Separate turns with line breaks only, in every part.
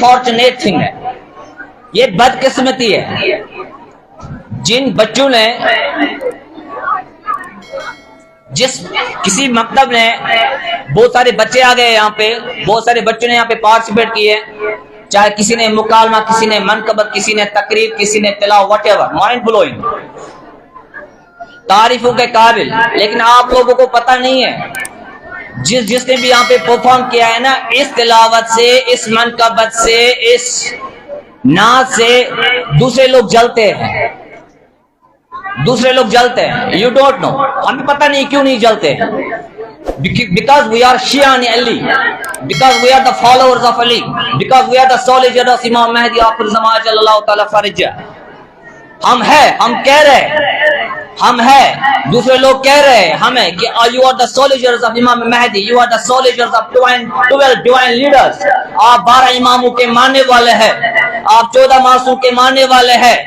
Fortunate thing ہے، یہ بدقسمتی ہے جن بچوں نے جس کسی مکتب نے بہت سارے بچے آ گئے یہاں پہ، بہت سارے بچوں نے یہاں پہ پارٹیسپیٹ کیے، چاہے کسی نے مکالمہ، کسی نے منقبت، کسی نے تقریر، کسی نے تلاوت، واٹ ایور، مائنڈ بلوئنگ، تعریفوں کے قابل. لیکن آپ لوگوں کو پتہ نہیں ہے جس نے بھی یہاں پہ پرفارم کیا ہے نا، اس تلاوت سے، اس منقبت سے، اس نعت سے دوسرے لوگ جلتے ہیں، دوسرے لوگ جلتے ہیں. یو ڈونٹ نو، ہمیں پتہ نہیں کیوں نہیں جلتے. Because we are Shia and Ali, because we are the followers of Ali, because we are the soldiers of Imam Mahdi آخر زمان جل اللہ تعالی فرجہ. ہم ہیں، ہم کہہ رہے، ہم ہیں، دوسرے لوگ کہہ رہے ہمیں کہ you are the soldiers of Imam Mahdi, you are the soldiers of 12 divine leaders. آپ 12 اماموں کے ماننے والے ہیں، آپ 14 معصوم کے ماننے والے ہیں.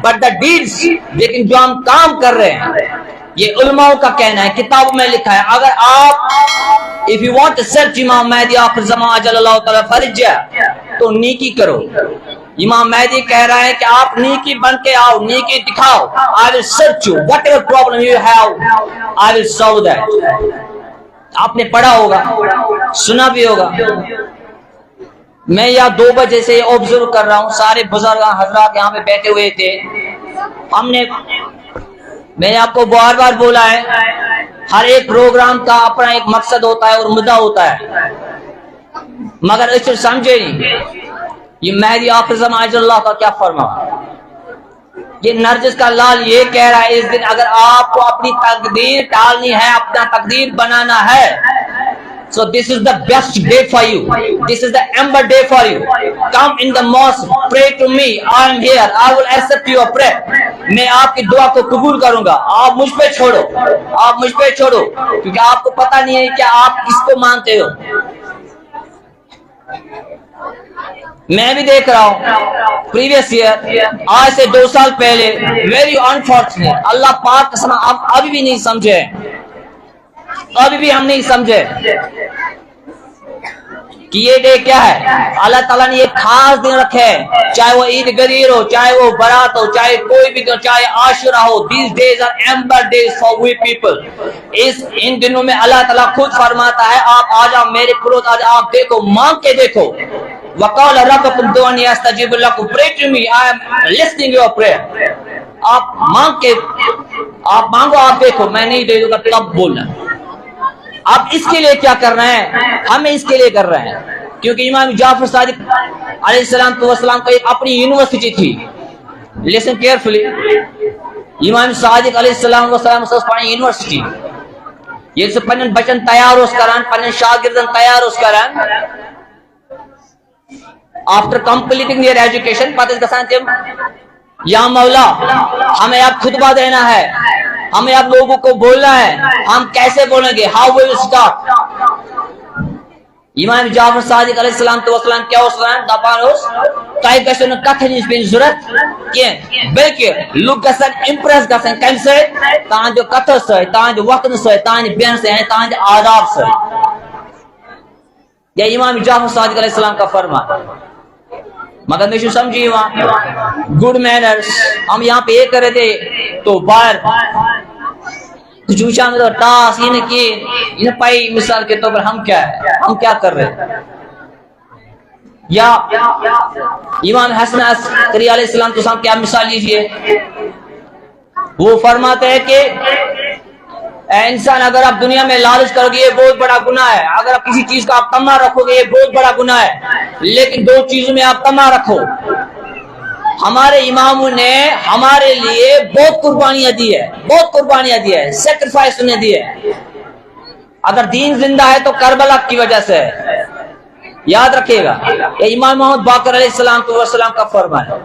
But the deeds، لیکن جو ہم کام کر رہے ہیں، یہ علماء کا کہنا ہے، کتابوں میں لکھا ہے. اگر آپ if you want to search امام مہدی آخر زمان جل اللہ تعالی فرجہ تو نیکی کرو. امام مہدی کہہ رہا ہے کہ آپ نیکی بن کے آؤ، نیکی دکھاؤ. I will search you, whatever problem you have, I will solve that. آپ نے پڑھا ہوگا، سنا بھی ہوگا. میں یہاں 2 بجے سے آبزرو کر رہا ہوں، سارے بزرگ حضرات یہاں پہ بیٹھے ہوئے تھے. میں نے آپ کو بار بار بولا ہے، ہر ایک پروگرام کا اپنا ایک مقصد ہوتا ہے اور مدعا ہوتا ہے، مگر اس سے سمجھے نہیں یہ مہدی آخر زمان اجل اللہ کا کیا فرما. یہ نرجس کا لال یہ کہہ رہا ہے اس دن اگر آپ کو اپنی تقدیر ٹالنی ہے، اپنا تقدیر بنانا ہے، so this is the best day for you, this is the amber day for you. Come in the mosque, pray to me, I am here, I will accept your prayer. میں آپ کی دعا کو قبول کروں گا. آپ مجھ پہ چھوڑو، آپ مجھ پہ چھوڑو، کیونکہ آپ کو پتہ نہیں ہے کہ آپ کس کو مانتے ہو. میں بھی دیکھ رہا ہوں پریویس ایئر، آج سے 2 سال پہلے، ویری انفارچونیٹ، اللہ پاک قسم ابھی بھی نہیں سمجھے، ابھی بھی ہم نہیں سمجھے کہ یہ ڈے کیا ہے. اللہ تعالیٰ نے ایک خاص دن رکھے، چاہے وہ عید غدیر ہو، چاہے وہ برات ہو، چاہے کوئی بھی دن، چاہے عاشورہ ہو. These days are amber days for we people. ان دنوں میں اللہ تعالیٰ خود فرماتا ہے آپ آ جاؤ میرے قرب، آج آپ دیکھو، مانگ کے دیکھو. وَقَالَ رَبُّكُمْ ادْعُونِي أَسْتَجِبْ لَكُمْ. Pray to me, I am listening your prayer. آپ مانگ کے، آپ مانگو، آپ دیکھو، میں نہیں دے دوں گا تب بولنا. اب اس کے لیے کیا کر رہے ہیں؟ ہمیں اس کے لیے کر رہے ہیں کیونکہ امام جعفر صادق علیہ السلام کا ایک اپنی یونیورسٹی تھی. لسن کیئرفلی، امام صادق علیہ السلام پڑھیں یونیورسٹی، یہ سے پنن بچن تیار اس کران، پنن شاگردن تیار اس کران. آفٹر کمپلیٹنگ دیئر ایجوکیشن پتہ گژھان تم یا مولا ہمیں اب خطبہ دینا ہے، ہمیں اب لوگوں کو بولنا ہے، ہم کیسے بولیں گے؟ How we will start. Imam Jafar صادق علیہ السلام کیا اس دپان تہ گژھو نہ کتھ نش پین ضرورت کی، بلکہ لوگ گژھن امپریس گژھن کم سۭتۍ؟ تہنٛدِ کتھو سۭتۍ، تہنٛدِ وقتہٕ سۭتۍ، تہنٛدِ بیہنہٕ سۭتۍ، یعنی تہنٛدِ آداب سۭتۍ. یہ امام جعفر صادق علیہ السلام کا فرمان. مگر میں سمجھی وہاں گڈ مینرز ہم یہاں پہ یہ کر رہے تھے تو باہر جوشا میں تو ٹاس یہ پائی. مثال کے طور پر ہم کیا ہے، ہم کیا کر رہے ہیں؟ یا امام حسن عسکری علیہ السلام تو ہم کیا مثال لیجئے، وہ فرماتے ہیں کہ اے انسان اگر آپ دنیا میں لالچ کرو گے یہ بہت بڑا گناہ ہے، اگر آپ کسی چیز کا آپ تما رکھو گے یہ بہت بڑا گناہ ہے، لیکن 2 چیزوں میں آپ تما رکھو. ہمارے اماموں نے ہمارے لیے بہت قربانیاں دی ہے، بہت قربانیاں دی ہے، سیکریفائس انہیں دی ہے. اگر دین زندہ ہے تو کربلا کی وجہ سے ہے، یاد رکھیے گا. یہ امام محمد باقر علیہ السلام کا فرمان ہے.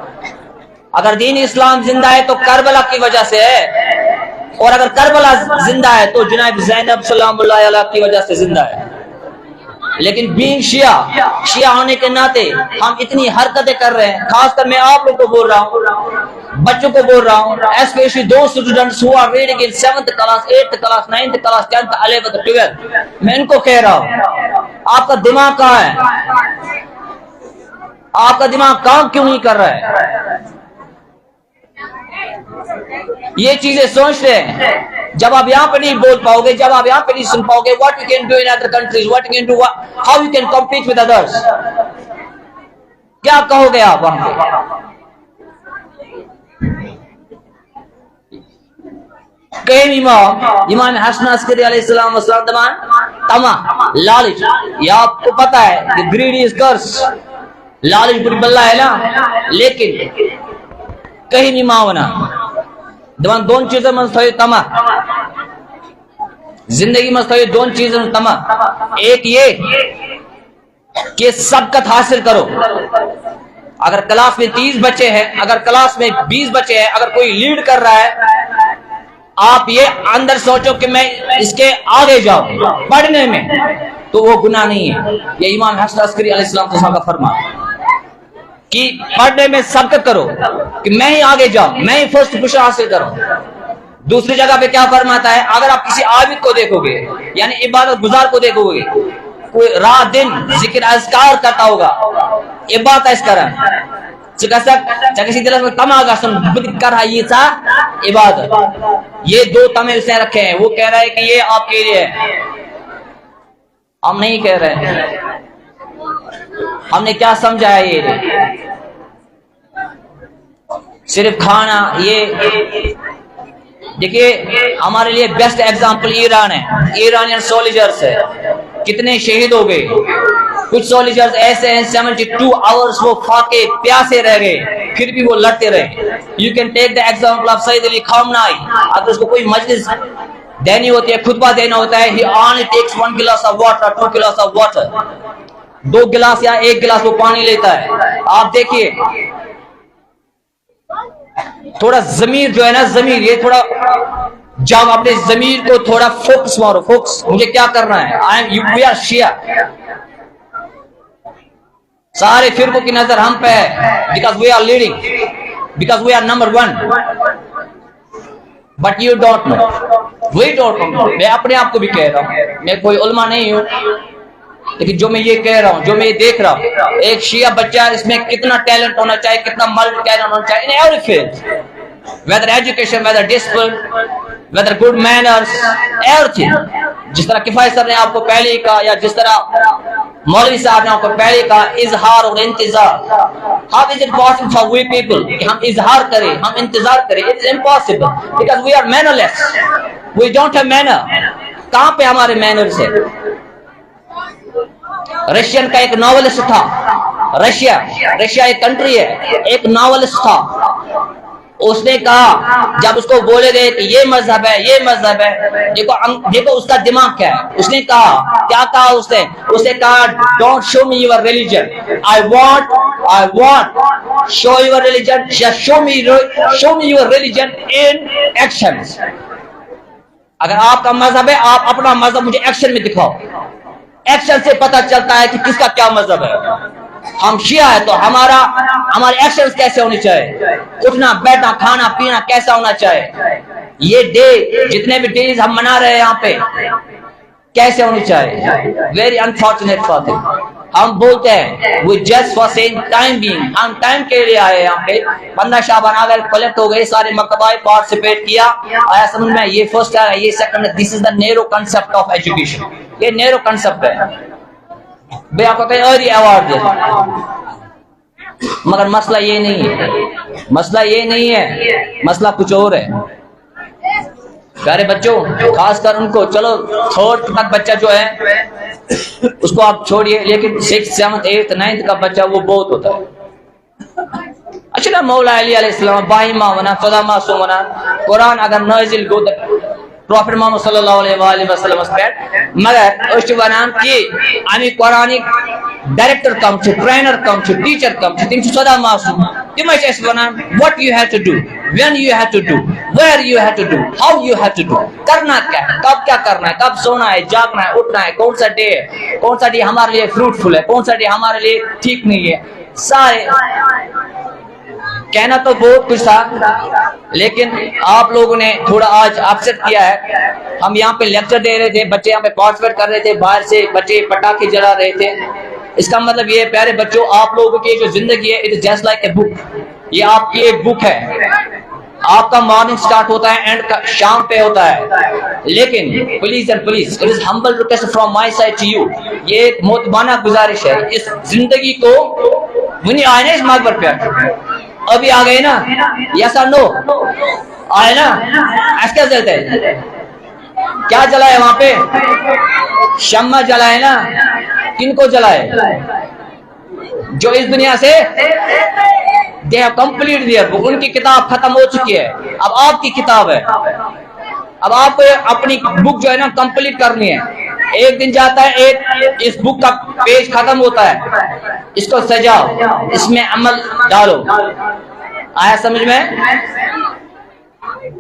اگر دین اسلام زندہ ہے تو کربلا کی وجہ سے ہے، اور اگر کربلا زندہ ہے تو جناب زینب سلام اللہ علیہ کی وجہ سے زندہ ہے. لیکن بینگ شیعہ ہونے کے ناطے ہم اتنی حرکتیں کر رہے ہیں. خاص کر میں آپ لوگ کو بول رہا ہوں، بچوں کو بول رہا ہوں، especially those students who are reading in 7th class, 8th class, 9th class, 10th, 11th, 12th. میں ان کو کہہ رہا ہوں آپ کا دماغ کہاں ہے؟ آپ کا دماغ کام کیوں نہیں کر رہا ہے؟ یہ چیزیں سوچ رہے ہیں. جب آپ یہاں پہ نہیں بول پاؤ گے, جب آپ یہاں پہ نہیں سن پاؤ گے, what you can do in other countries, what you can do, how you can compete with others, کیا کہو گے آپ وہاں پہ؟ کہیں امام حسن عسکری علیہ السلام وسلام دمان تما لالچ, یہ آپ کو پتا ہے کہ greed is curse, لالچ بری بلا ہے نا, لیکن کہیں نہیں ماونا دمان دون چیزیں من تھوئی تما زندگی میں تھوئی دون چیزیں تما. ایک یہ کہ سبقت حاصل کرو. اگر کلاس میں 30 بچے ہیں, اگر کلاس میں 20 بچے ہیں, اگر کوئی لیڈ کر رہا ہے, آپ یہ اندر سوچو کہ میں اس کے آگے جاؤں پڑھنے میں, تو وہ گناہ نہیں ہے. یہ امام حسن عسکری علیہ السلام کا فرمان کہ پڑھنے میں سبقت کرو کہ میں ہی آگے جاؤں, میں ہی فرسٹ پوزیشن حاصل کروں. دوسری جگہ پہ کیا فرماتا ہے, اگر آپ کسی عابد کو دیکھو گے, یعنی عبادت گزار کو دیکھو گے, کوئی رات دن ذکر اذکار کرتا ہوگا, عبادت اس کرن کسی دل میں تما گا سن کر رہا یہ تھا عبادت. یہ دو تمے اس نے رکھے ہیں. وہ کہہ رہا ہے کہ یہ آپ کے لیے ہے, ہم نہیں کہہ رہے ہیں. ہم نے کیا سمجھا ہے, یہ صرف کھانا. یہ دیکھیے ہمارے لیے بیسٹ ایگزامپل ایران ہے. ایرانین سولجرز ہے, کتنے شہید ہو گئے. کچھ سولجرز ایسے ہیں 72 آورز وہ فاقے پیاسے رہ گئے, پھر بھی وہ لڑتے رہے. You can take the example of سید علی خامنائی. اگر اس کو کوئی مجلس دینی ہوتی ہے, خطبہ دینا ہوتا ہے, he only takes 1 glass of water, 2 glass of water, 2 glass یا 1 گلاس وہ پانی لیتا ہے. آپ دیکھیے تھوڑا ضمیر جو ہے نا, ضمیر, یہ تھوڑا جب اپنے ضمیر کو تھوڑا فوکس مارو, فوکس, مجھے کیا کرنا ہے. we are شیعہ, سارے فرقوں کی نظر ہم پہ ہے, because we are leading, because we are number 1, but you don't know, we don't know. میں اپنے آپ کو بھی کہہ رہا ہوں, میں کوئی علماء نہیں ہوں, لیکن جو میں یہ کہہ رہا ہوں, جو میں یہ دیکھ رہا ہوں, ایک شیعہ بچہ اس میں کتنا ٹیلنٹ ہونا چاہیے, کتنا ملٹی ٹیلنٹ ہونا چاہیے in every field, whether education, whether discipline, whether good manners, everything. جس طرح کفایت صاحب نے آپ کو پہلے ہی کہا, یا جس طرح مولوی صاحب نے آپ کو پہلے کہا, اظہار اور انتظار. How is it possible for we people کہ ہم اظہار کریں, ہم انتظار کریں؟ It is impossible because we are mannerless, we don't have manner. کہاں پہ ہمارے manners ہے؟ رشین کا ایک ناولسٹ تھا, رشیا ایک کنٹری ہے, ایک ناولسٹ تھا. اس نے کہا جب اس کو بولے گئے کہ یہ مذہب ہے, یہ مذہب ہے, دیکھو اس کا دماغ کیا ہے. اس نے کہا, کیا کہا اس نے کہا, don't show me your religion, I want show your religion, just show me your religion in actions. اگر آپ کا مذہب ہے, آپ اپنا مذہب مجھے ایکشن میں دکھاؤ. ایکشن سے پتہ چلتا ہے کہ کس کا کیا مذہب ہے. ہم شیعہ ہے تو ہمارے ایکشنز کیسے ہونے چاہیے, اٹھنا بیٹھنا کھانا پینا کیسا ہونا چاہیے. یہ ڈے جتنے بھی ڈیز ہم منا رہے ہیں یہاں پہ کیسے ہونی چاہیے. Very unfortunate for them. ہم بولتے ہیں وہ just for seeing time being, ہم ٹائم کے لیے آئے یہاں پہ. 15 شعبان آ گئے, کلیکٹ ہو گئے, سارے مکتبہ پارٹیسپیٹ کیا, آیا سمجھ میں, یہ فرسٹ ہے, یہ سیکنڈ ہے. دس از دا نیرو کنسپٹ آف ایجوکیشن. یہ نیرو کنسپٹ ہے. بے آپ کو کہیں ارلی ایوارڈ دے, مگر مسئلہ یہ نہیں ہے, مسئلہ یہ نہیں ہے, مسئلہ کچھ اور ہے. پیارے بچوں, خاص کر ان کو, چلو تھرڈ تک بچہ جو ہے اس کو آپ چھوڑیے, لیکن 6th 7th 8th 9th کا بچہ وہ بہت ہوتا ہے. اچھا مولا علی علیہ السلام بائی ماں ہونا, خدا معصوم ہونا, قرآن اگر نازل گو پروفیٹ محمد صلی اللہ علیہ وآلہ وسلم پہ, مگر اس ونان کہ امی قرآنک ڈائریکٹر کم چھ, ٹرینر کم چھ, ٹیچر کم چھ, تم چھ صدا معصوم. تم اس ونان what you have to do, when you have to do, where you have to do, how you have to do. کرنا کیا ہے, کب کیا کرنا ہے, کب سونا ہے, جاگنا ہے, اٹھنا ہے, کون سا ڈے ہے, کون سا ڈے ہمارے لیے فروٹفل ہے, کون سا ڈے ہمارے لیے ٹھیک نہیں ہے. سارے کہنا تو بہت کچھ تھا, لیکن آپ لوگوں نے تھوڑا آج اپسیٹ کیا ہے. ہم یہاں پہ لیکچر دے رہے تھے, بچے یہاں پہ پارٹیسپیٹ کر رہے تھے, باہر سے بچے پٹاخے جلا رہے تھے, اس کا مطلب یہ ہے پیارے بچوں، آپ لوگوں کی جو زندگی ہے it is just like a book, یہ آپ کی ایک بک ہے، آپ کا مارننگ سٹارٹ ہوتا ہے اینڈ شام پہ ہوتا ہے، لیکن please and please it is humble request from my side to you, یہ ایک محترمانہ گزارش ہے، اس زندگی کو ونی آئے نا اس مقبر پہ، ابھی آ گئے نا، یس اور نو آئے نا، ایسا کیا چلتا ہے، کیا جلائے وہاں پہ، شمع جلائے نا، کن کو جلائے، جو اس دنیا سے they have completed their book، ان کی کتاب ختم ہو چکی ہے، اب آپ کی کتاب ہے، اب آپ کو اپنی بک جو ہے نا کمپلیٹ کرنی ہے، ایک دن جاتا ہے ایک اس بک کا پیج ختم ہوتا ہے، اس کو سجاؤ، اس میں عمل ڈالو، آیا سمجھ میں؟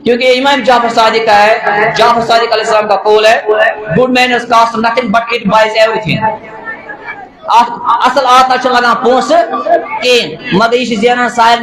کیونکہ امام جعفر صادق کا ہے، جعفر صادق علیہ السلام کا قول ہے good manners cost nothing but it buys everything، اصل آتا چھ لگان پونس کین مگر یہ زینان سارے